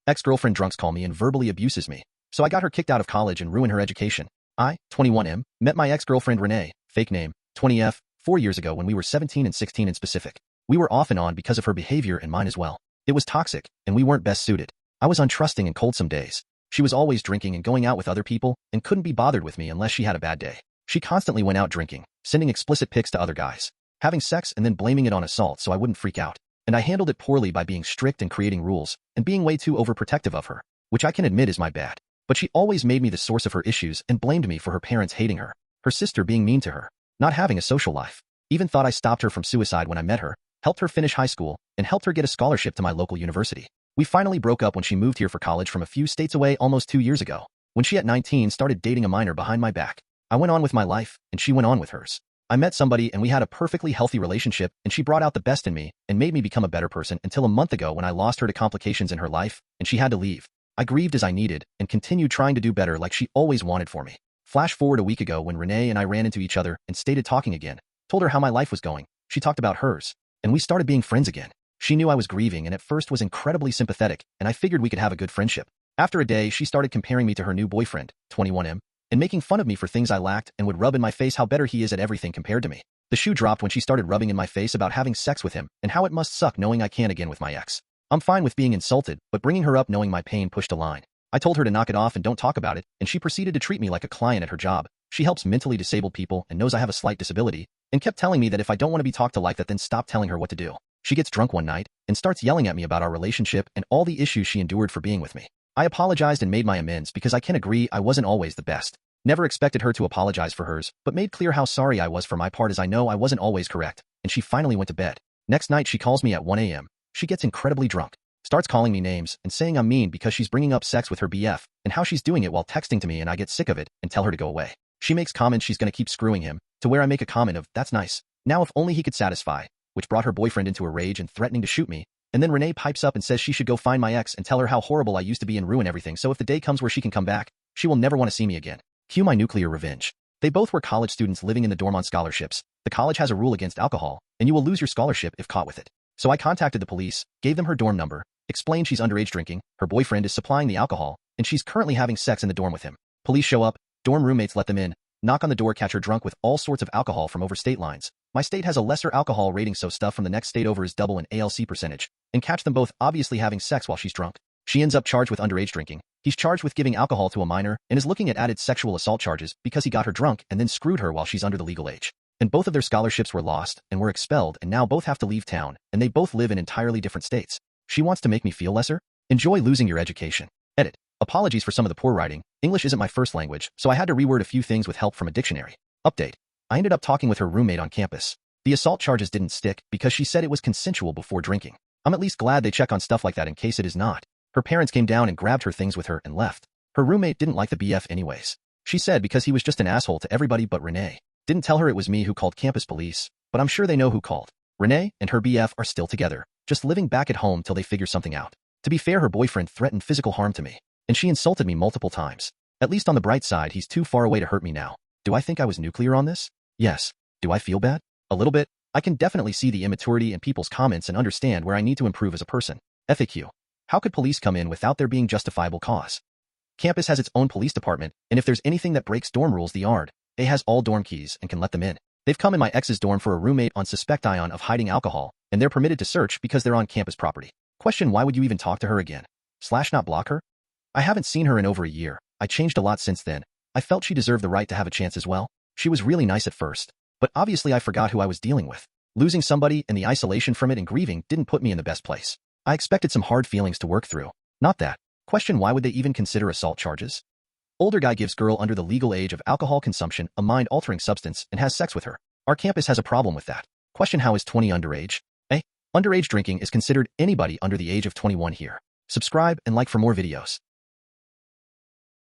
Ex-girlfriend drunks call me and verbally abuses me. So I got her kicked out of college and ruined her education. I, 21M, met my ex-girlfriend Renee, fake name, 20F, 4 years ago when we were 17 and 16 in specific. We were off and on because of her behavior and mine as well. It was toxic, and we weren't best suited. I was untrusting and cold some days. She was always drinking and going out with other people and couldn't be bothered with me unless she had a bad day. She constantly went out drinking, sending explicit pics to other guys, having sex and then blaming it on assault so I wouldn't freak out. And I handled it poorly by being strict and creating rules and being way too overprotective of her, which I can admit is my bad. But she always made me the source of her issues and blamed me for her parents hating her, her sister being mean to her, not having a social life. Even thought I stopped her from suicide when I met her, helped her finish high school, and helped her get a scholarship to my local university. We finally broke up when she moved here for college from a few states away almost 2 years ago, when she at 19 started dating a minor behind my back. I went on with my life, and she went on with hers. I met somebody and we had a perfectly healthy relationship, and she brought out the best in me and made me become a better person until a month ago when I lost her to complications in her life, and she had to leave. I grieved as I needed and continued trying to do better like she always wanted for me. Flash forward a week ago when Renee and I ran into each other and started talking again. Told her how my life was going. She talked about hers, and we started being friends again. She knew I was grieving and at first was incredibly sympathetic, and I figured we could have a good friendship. After a day, she started comparing me to her new boyfriend, 21M, and making fun of me for things I lacked and would rub in my face how better he is at everything compared to me. The shoe dropped when she started rubbing in my face about having sex with him and how it must suck knowing I can't again with my ex. I'm fine with being insulted, but bringing her up knowing my pain pushed a line. I told her to knock it off and don't talk about it, and she proceeded to treat me like a client at her job. She helps mentally disabled people and knows I have a slight disability, and kept telling me that if I don't want to be talked to like that, then stop telling her what to do. She gets drunk one night and starts yelling at me about our relationship and all the issues she endured for being with me. I apologized and made my amends because I can agree I wasn't always the best. Never expected her to apologize for hers, but made clear how sorry I was for my part as I know I wasn't always correct, and she finally went to bed. Next night she calls me at 1 a.m. She gets incredibly drunk, starts calling me names and saying I'm mean because she's bringing up sex with her BF and how she's doing it while texting to me, and I get sick of it and tell her to go away. She makes comments she's gonna keep screwing him, to where I make a comment of, that's nice. Now if only he could satisfy, which brought her boyfriend into a rage and threatening to shoot me. And then Renee pipes up and says she should go find my ex and tell her how horrible I used to be and ruin everything, so if the day comes where she can come back, she will never want to see me again. Cue my nuclear revenge. They both were college students living in the dorm on scholarships. The college has a rule against alcohol, and you will lose your scholarship if caught with it. So I contacted the police, gave them her dorm number, explained she's underage drinking, her boyfriend is supplying the alcohol, and she's currently having sex in the dorm with him. Police show up, dorm roommates let them in, knock on the door, catch her drunk with all sorts of alcohol from over state lines. My state has a lesser alcohol rating, so stuff from the next state over is double in ALC percentage, and catch them both obviously having sex while she's drunk. She ends up charged with underage drinking. He's charged with giving alcohol to a minor and is looking at added sexual assault charges because he got her drunk and then screwed her while she's under the legal age. And both of their scholarships were lost and were expelled, and now both have to leave town, and they both live in entirely different states. She wants to make me feel lesser? Enjoy losing your education. Edit. Apologies for some of the poor writing. English isn't my first language, so I had to reword a few things with help from a dictionary. Update. I ended up talking with her roommate on campus. The assault charges didn't stick because she said it was consensual before drinking. I'm at least glad they check on stuff like that in case it is not. Her parents came down and grabbed her things with her and left. Her roommate didn't like the BF anyways. She said because he was just an asshole to everybody but Renee. Didn't tell her it was me who called campus police, but I'm sure they know who called. Renee and her BF are still together, just living back at home till they figure something out. To be fair, her boyfriend threatened physical harm to me, and she insulted me multiple times. At least on the bright side, he's too far away to hurt me now. Do I think I was nuclear on this? Yes. Do I feel bad? A little bit. I can definitely see the immaturity in people's comments and understand where I need to improve as a person. FAQ. How could police come in without there being justifiable cause? Campus has its own police department, and if there's anything that breaks dorm rules, the yard A has all dorm keys and can let them in. They've come in my ex's dorm for a roommate on suspect ion of hiding alcohol, and they're permitted to search because they're on campus property. Question: why would you even talk to her again? / not block her? I haven't seen her in over a year. I changed a lot since then. I felt she deserved the right to have a chance as well. She was really nice at first, but obviously I forgot who I was dealing with. Losing somebody and the isolation from it and grieving didn't put me in the best place. I expected some hard feelings to work through. Not that. Question: why would they even consider assault charges? Older guy gives girl under the legal age of alcohol consumption a mind-altering substance and has sex with her. Our campus has a problem with that. Question: how is 20 underage? A. Underage drinking is considered anybody under the age of 21 here. Subscribe and like for more videos.